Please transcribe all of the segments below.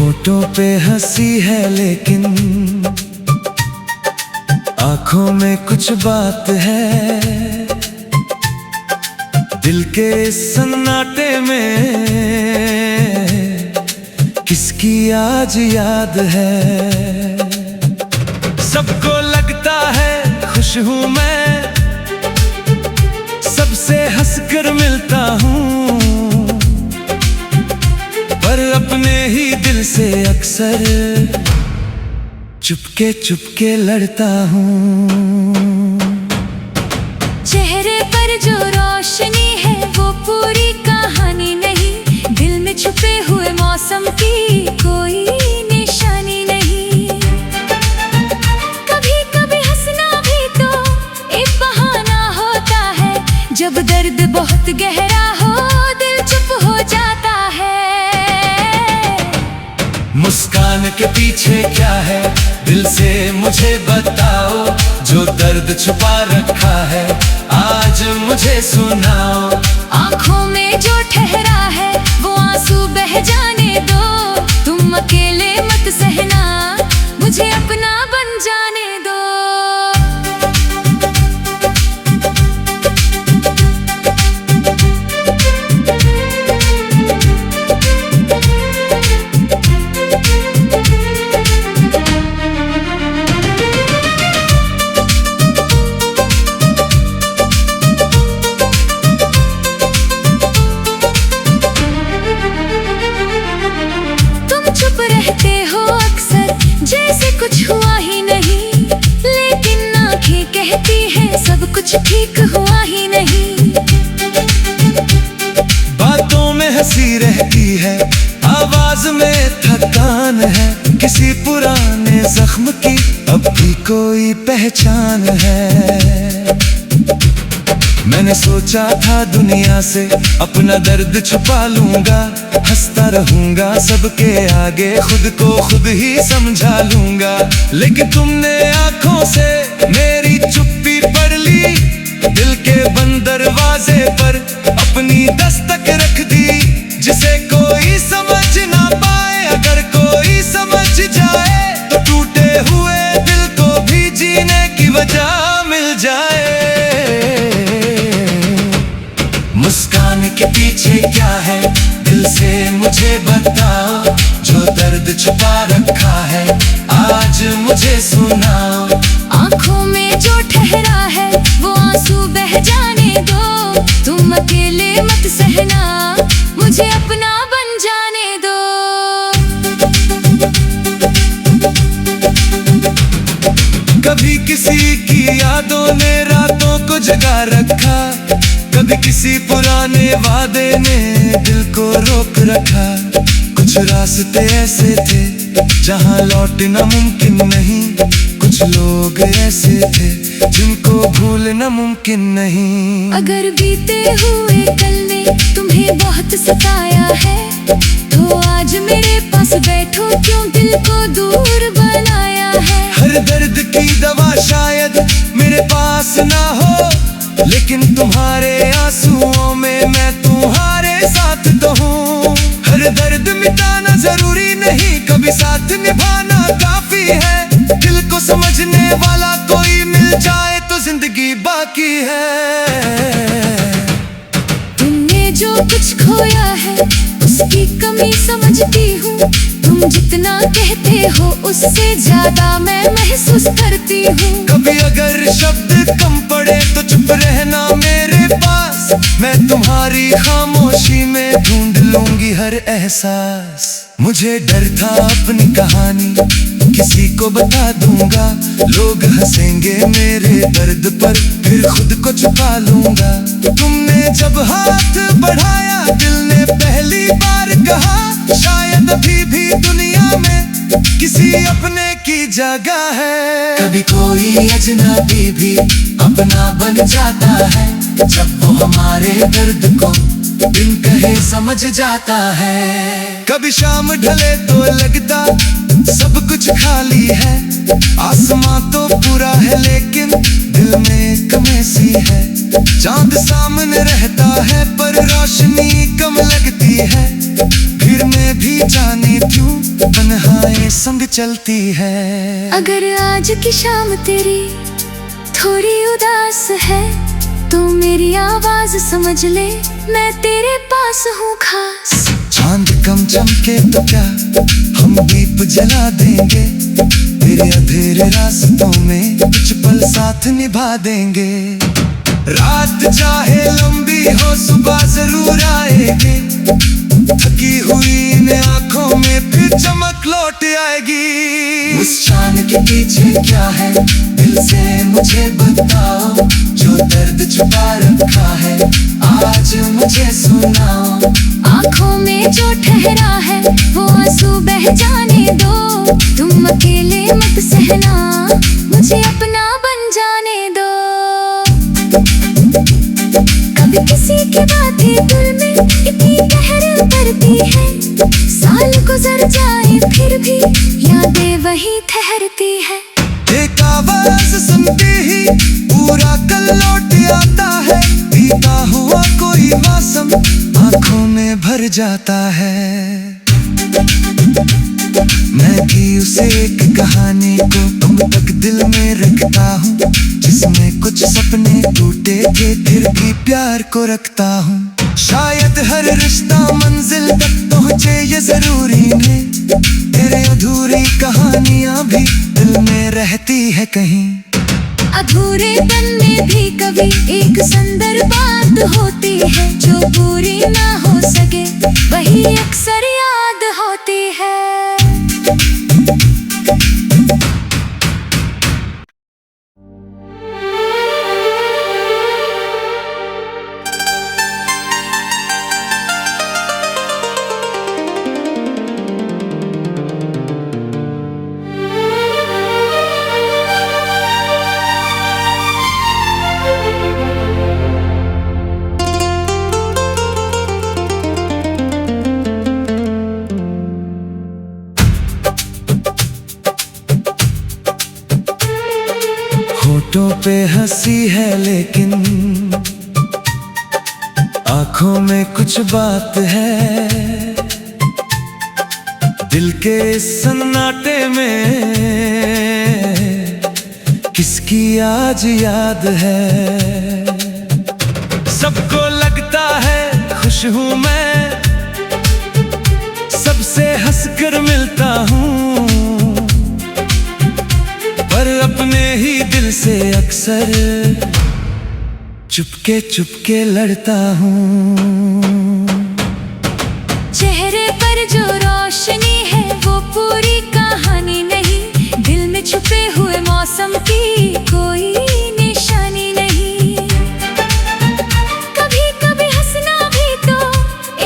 होठों पे हंसी है लेकिन आंखों में कुछ बात है। दिल के सन्नाटे में किसकी आज याद है। सबको लगता है खुश हूँ मैं, सबसे हंसकर मिलता हूँ, पर अपने ही दिल से अक्सर चुपके चुपके लड़ता हूँ। चेहरे पर जो रोशनी है वो पूरी कहानी नहीं, दिल में छुपे हुए मौसम की कोई निशानी नहीं। कभी कभी हंसना भी तो एक बहाना होता है, जब दर्द बहुत गहरा हो दिल चुप हो जाता है। मुस्कान के पीछे क्या है दिल से मुझे बताओ, जो दर्द छुपा रखा है आज मुझे सुनाओ। आँखों में जो ठहरा है वो आंसू बह जाने दो, तुम अकेले मत सहना, मुझे अपना बन जाने दो। रहते हो अक्सर जैसे कुछ हुआ ही नहीं, लेकिन आंखें कहती हैं सब कुछ ठीक हुआ ही नहीं। बातों में हंसी रहती है, आवाज में थकान है, किसी पुराने जख्म की अब भी कोई पहचान है। मैंने सोचा था दुनिया से अपना दर्द छुपा लूंगा, हंसता रहूंगा सबके आगे, खुद को खुद ही समझा लूंगा, लेकिन तुमने आंखों से मेरी चुप्पी पढ़ ली, दिल के बंद दरवाजे पर अपनी दस्तक रख दी। जिसे कोई समझ ना पाए अगर कोई समझ जाए, तो टूटे हुए दिल को भी जीने की वजह मिल जाए। मुस्कान के पीछे क्या है दिल से मुझे बताओ, जो दर्द छुपा रखा है आज मुझे सुनाओ। आँखों में जो ठहरा है वो आंसू बह जाने दो, तुम अकेले मत सहना, मुझे अपना बन जाने दो। कभी किसी की यादों ने रातों को जगा रखा, कभी किसी पुराने वादे ने दिल को रोक रखा। कुछ रास्ते ऐसे थे जहाँ लौटना मुमकिन नहीं, कुछ लोग ऐसे थे जिनको भूलना मुमकिन नहीं। अगर बीते हुए कल ने तुम्हें बहुत सताया है, तो आज मेरे पास बैठो, क्यों दिल को दूर बनाया है। हर दर्द की दवा शायद मेरे पास ना हो, लेकिन तुम्हारे आंसुओं में मैं तुम्हारे साथ तो हूँ। हर दर्द मिटाना जरूरी नहीं, कभी साथ निभाना काफी है। दिल को समझने वाला कोई मिल जाए तो जिंदगी बाकी है। तुमने जो कुछ खोया है उसकी कमी समझती हूँ, तुम जितना कहते हो उससे ज्यादा मैं महसूस करती हूँ। कभी अगर शब्द कम पड़े तो चुप रहना मेरे पास, मैं तुम्हारी खामोशी में ढूंढ लूंगी हर एहसास। मुझे डर था अपनी कहानी किसी को बता दूंगा, लोग हंसेंगे मेरे दर्द पर, फिर खुद को छुपा लूंगा। तुमने जब हाथ बढ़ाया दिल ने पहली बार कहा, शायद अभी भी दुनिया में किसी अपने की जगह है। कभी कोई अजनबी भी अपना बन जाता है, जब वो हमारे दर्द को बिन कहे समझ जाता है। कभी शाम ढले तो लगता सब कुछ खाली है, आसमां तो पूरा है लेकिन दिल में कमी सी है। चांद सामने रहता है पर रोशनी कम लगती है, फिर मैं भी जाने क्यों तन्हाई संग चलती है। अगर आज की शाम तेरी थोड़ी उदास है तो मेरी आवाज समझ ले, मैं तेरे पास हूँ खास। चांद कम चमके तो क्या हम दीप जला देंगे, तेरे अंधेरे रास्तों में कुछ पल साथ निभा देंगे। रात चाहे लंबी हो सुबह जरूर आएगी, थकी हुई इन आंखों में फिर चमक लौट आएगी। उस चांद के पीछे क्या है दिल से मुझे बताओ, जो दर्द छुपा रखा है आज मुझे सुनाओ। आँखों में जो ठहरा है वो आंसू बह जाने दो, तुम अकेले मत सहना, मुझे अपना बन जाने दो। कभी किसी की बातें दिल में इतनी गहर करती है, साल गुजर जाए फिर भी यादें वही ठहरती है। एक आवाज सुनते ही पूरा कल लौट आता है, बीता हुआ कोई मौसम आंखों में भर जाता है। मैं भी उसे एक कहानी को तुम तक दिल में रखता हूँ, जिसमें कुछ सपने टूटे थे फिर भी प्यार को रखता हूँ। शायद हर रिश्ता मंजिल तक पहुँचे ये जरूरी है, तेरे अधूरी कहानियाँ भी दिल में रहती है कहीं। अधूरेपन में भी कभी एक सुंदर बात होती है, जो पूरी ना हो सके वही अक्सर याद होती है। होठों पे हंसी है लेकिन आंखों में कुछ बात है, दिल के सन्नाटे में किसकी आज याद है। सबको लगता है खुश हूँ मैं, सबसे हंसकर मिलता हूँ, पर अपने ही दिल से अक्सर चुपके चुपके लड़ता हूँ। चेहरे पर जो रोशनी है वो पूरी कहानी नहीं, दिल में छुपे हुए मौसम की कोई निशानी नहीं। कभी कभी हंसना भी तो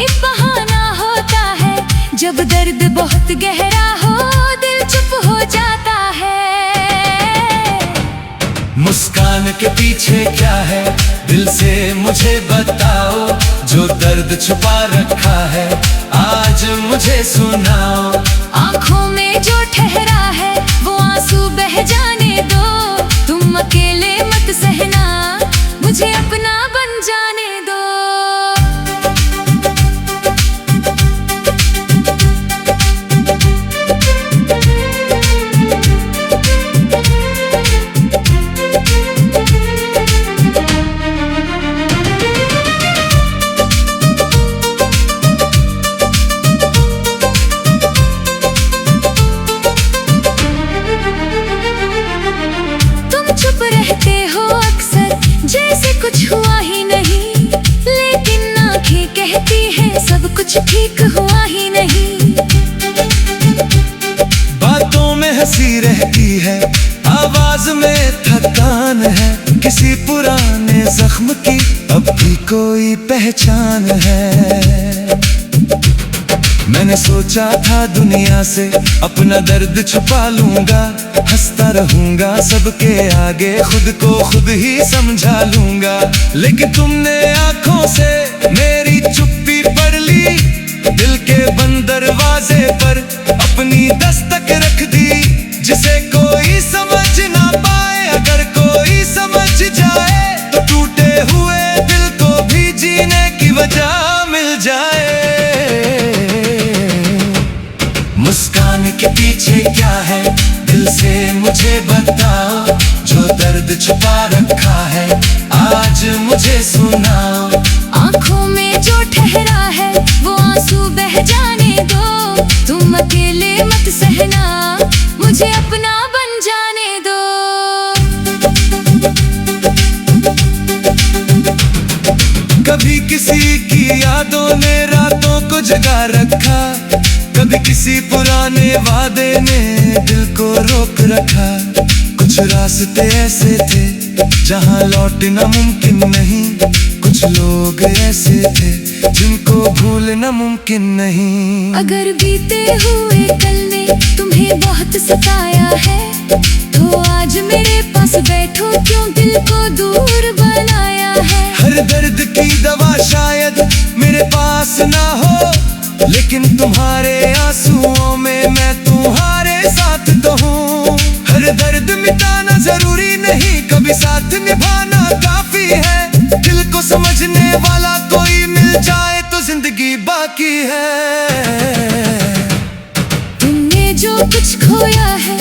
एक बहाना होता है, जब दर्द बहुत गहरा हो दिल चुप हो जाता है। मुस्कान के पीछे क्या है दिल से मुझे बताओ, जो दर्द छुपा रखा है आज मुझे सुनाओ। आँखों में जो ठहरा है वो आंसू बह जाने दो, तुम अकेले मत सहना, मुझे अपना बन जाने दो। जैसे कुछ हुआ ही नहीं, लेकिन आँखें कहती है सब कुछ ठीक हुआ ही नहीं। बातों में हंसी रहती है, आवाज में थकान है, किसी पुराने जख्म की अब भी कोई पहचान है। मैंने सोचा था दुनिया से अपना दर्द छुपा लूंगा, हंसता रहूंगा सबके आगे, खुद को खुद ही समझा लूंगा, लेकिन तुमने आंखों से मेरी चुप्पी पढ़ ली, दिल के बंद दरवाजे पर अपनी दस्तक रख दी, जिसे कोई समझ ना पाए अगर कोई समझ जाए तो टूटे हुए दिल को भी जीने की वजह मिल जाए। मुस्कान के पीछे क्या है, दिल से मुझे बताओ। जो दर्द छुपा रखा है, आज मुझे सुनाओ। आंखों में जो ठहरा है, वो आंसू बह जाने दो। तुम अकेले मत सहना, मुझे अपना बन जाने दो। कभी किसी की यादों ने रातों को जगा रखा, कभी किसी पुराने वादे ने दिल को रोक रखा। कुछ रास्ते ऐसे थे जहां लौटना मुमकिन नहीं, कुछ लोग ऐसे थे जिनको भूलना मुमकिन नहीं। अगर बीते हुए कल ने तुम्हें बहुत सताया है, तो आज मेरे पास बैठो, क्यों दिल को दूर बनाया है। हर दर्द की दवा शायद मेरे पास ना हो, लेकिन तुम्हारे आंसुओं में मैं तुम्हारे साथ तो हूँ। हर दर्द मिटाना जरूरी नहीं, कभी साथ निभाना काफी है। दिल को समझने वाला कोई मिल जाए तो जिंदगी बाकी है। तुमने जो कुछ खोया है,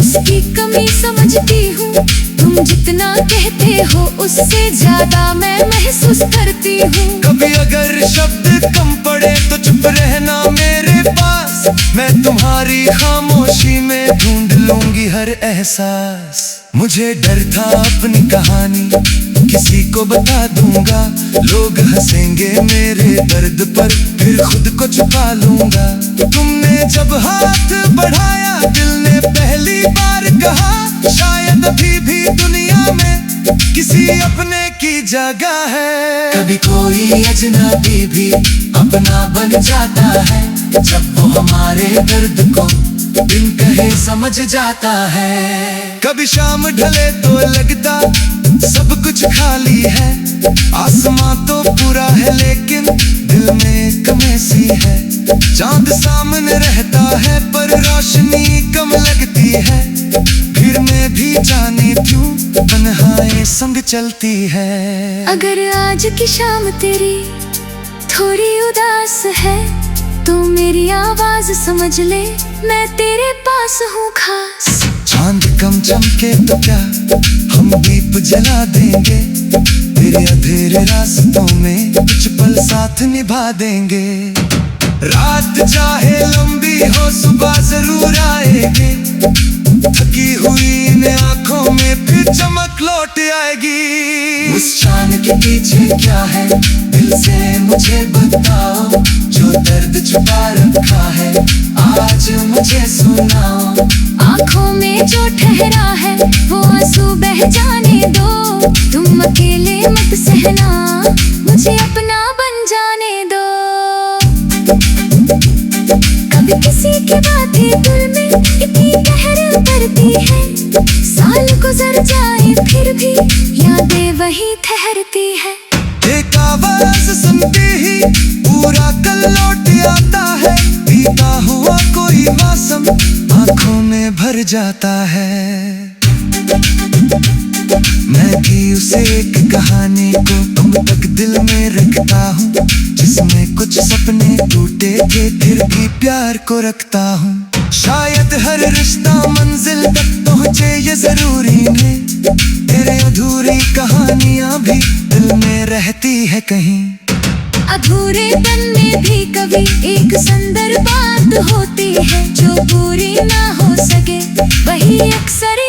उसकी कमी समझती हूँ। तुम जितना कहते हो, उससे ज्यादा मैं महसूस करती हूँ। कभी अगर शब्द कम पड़े तो चुप रहना मेरे पास, मैं तुम्हारी खामोशी में ढूंढ लूंगी हर एहसास। मुझे डर था अपनी कहानी किसी को बता दूंगा, लोग हंसेंगे मेरे दर्द पर, फिर खुद को छुपा लूंगा। तुमने जब हाथ बढ़ाया, दिल ने पहली बार कहा, शायद अभी भी दुनिया में किसी अपने की जगह है। कभी कोई अजनबी भी अपना बन जाता है, जब वो हमारे दर्द को बिन कहे समझ जाता है। कभी शाम ढले तो लगता सब कुछ खाली है, आसमां तो पूरा है लेकिन दिल में कमी सी है। चांद सामने रहता है पर रोशनी कम लगती है, भीड़ में भी जाने क्यों तन्हाई संग चलती है। अगर आज की शाम तेरी थोड़ी उदास है, तो मेरी आवाज समझ ले, मैं तेरे पास हूँ खास। चांद कम चमके तो क्या हम दीप जला देंगे, तेरे अंधेरे रास्तों में कुछ पल साथ निभा देंगे। रात चाहे लंबी हो, सुबह जरूर आएगी, थकी हुई इन आंखों में फिर चमक लौट आएगी। मुस्कान के पीछे क्या है, दिल से मुझे बताओ। जो दर्द छुपा रखा है, आज मुझे सुनाओ। आंखों में जो ठहरा है, वो आंसू बह जाने दो। तुम अकेले मत सहना, मुझे अपना बन जाने दो। कभी किसी की बातें दिल में इतनी गहर करती है, साल गुजर जाए फिर भी यादें वही ठहरती है। एक आवाज सुनते ही पूरा कल लौट आता है, बीता हुआ कोई मौसम आंखों में भर जाता है। मैं भी उसे एक कहानी को तुम तक दिल में रखता हूँ, जिसमें कुछ सपने टूटे थे फिर भी प्यार को रखता हूँ। शायद हर रिश्ता मंजिल तक पहुँचे ये जरूरी नहीं, तेरे अधूरी कहानियां भी दिल में रहती है कहीं। अधूरेपन में भी कभी एक सुंदर बात होती है, जो पूरी ना हो सके वही अक्सर